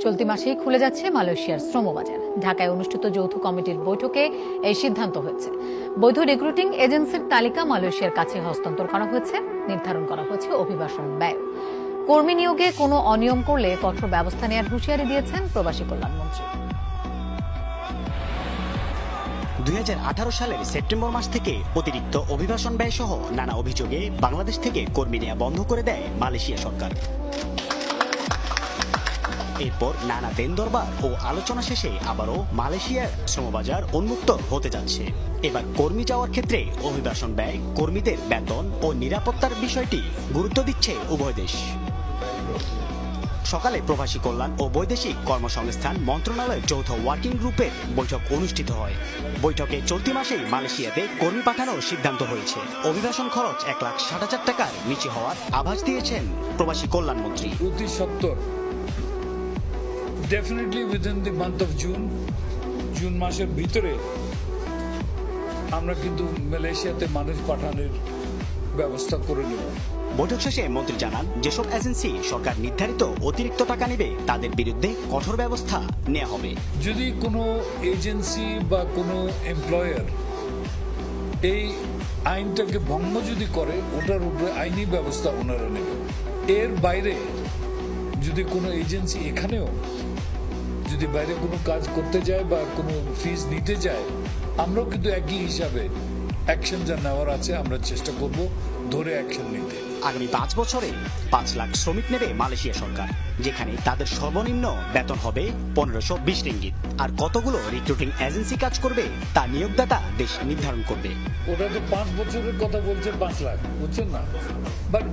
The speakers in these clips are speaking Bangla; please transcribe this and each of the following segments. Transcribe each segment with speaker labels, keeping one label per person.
Speaker 1: চলতি মাসেই খুলে যাচ্ছে মালয়েশিয়ার শ্রমবাজার। ঢাকায় অনুষ্ঠিত যৌথ কমিটির বৈঠকে এই সিদ্ধান্ত হয়েছে। বৈধ রিক্রুটিং এজেন্সির তালিকা মালয়েশিয়ার কাছে হস্তান্তর করা হয়েছে। নির্ধারণ করা হয়েছে অভিবাসন ব্যয়। কর্মী নিয়োগে কোনো অনিয়ম করলে কঠোর ব্যবস্থা নেওয়ার হুঁশিয়ারি দিয়েছেন প্রবাসী কল্যাণমন্ত্রী।
Speaker 2: 2018 সালের সেপ্টেম্বর মাস থেকে অতিরিক্ত অভিবাসন ব্যয় সহ নানা অভিযোগে বাংলাদেশ থেকে কর্মী নেওয়া বন্ধ করে দেয় মালয়েশিয়া সরকার। এরপর নানা দেন দরবার ও আলোচনা শেষে আবারও মালয়েশিয়ার শ্রমবাজার উন্মুক্ত হতে যাচ্ছে। এবার কর্মী যাওয়ার ক্ষেত্রে অভিবাসন ব্যয়, কর্মীদের বেতন ও নিরাপত্তার বিষয়টি গুরুত্ব দিচ্ছে উভয় দেশ। সকালে প্রবাসী কল্যাণ ও বৈদেশিক কর্মসংস্থান মন্ত্রণালয়ের যৌথ ওয়ার্কিং গ্রুপের বৈঠক অনুষ্ঠিত হয়। বৈঠকে চলতি মাসেই মালয়েশিয়াতে কর্মী পাঠানোর সিদ্ধান্ত হয়েছে। অভিবাসন খরচ 1,60,000 টাকার নিচে হওয়ার আভাস দিয়েছেন প্রবাসী কল্যাণমন্ত্রী।
Speaker 3: অতি সত্তর definitely within the month of June মাসের ভিতরে আমরা কিন্তু মালয়েশিয়াতে মানুষ পাঠানোর ব্যবস্থা করে নেব।
Speaker 2: বৈঠক শেষে মন্ত্রী জানান, যেসব এজেন্সি সরকার নির্ধারিত অতিরিক্ত টাকা নেবে তাদের বিরুদ্ধে কঠোর ব্যবস্থা নেওয়া হবে।
Speaker 3: যদি কোনো এজেন্সি বা কোনো এমপ্লয়ার এই আইনটাকে ভঙ্গ যদি করে, ওটার উপরে আইনি ব্যবস্থা ওনারা নেবে। এর বাইরে যদি কোনো এজেন্সি এখানেও যদি বাইরে কোনো কাজ করতে যায় বা কোনো ফিস নিতে যায়, আমরাও কিন্তু একই হিসাবে অ্যাকশন যা নেওয়ার আছে আমরা চেষ্টা করব ধরে অ্যাকশন নিতে।
Speaker 2: আগামী 5 বছরে 5 লাখ শ্রমিক নেবে মালয়েশিয়া সরকার, যেখানে তাদের সর্বনিম্ন বেতন হবে 1520 রিঙ্গিত। আর কতগুলো রিক্রুটিং এজেন্সি কাজ করবে তা নিয়োগদাতা দেশ নির্ধারণ করবে।
Speaker 3: ওটা তো 5 বছরের কথা বলছে, 5 লাখ, বুঝছেন না?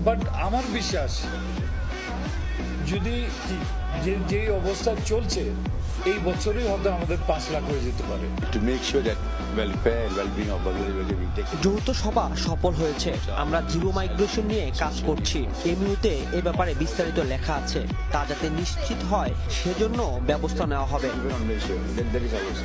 Speaker 3: বাট আমার বিশ্বাস যদি যে অবস্থা চলছে এই বছরই হয়তো আমাদের 5 লাখ হয়ে যেতে পারে।
Speaker 4: যৌথ সভা সফল হয়েছে। আমরা জিরো মাইগ্রেশন নিয়ে কাজ করছি। এমইউতে এ ব্যাপারে বিস্তারিত লেখা আছে। তা যাতে নিশ্চিত হয় সেজন্য ব্যবস্থা নেওয়া হবে।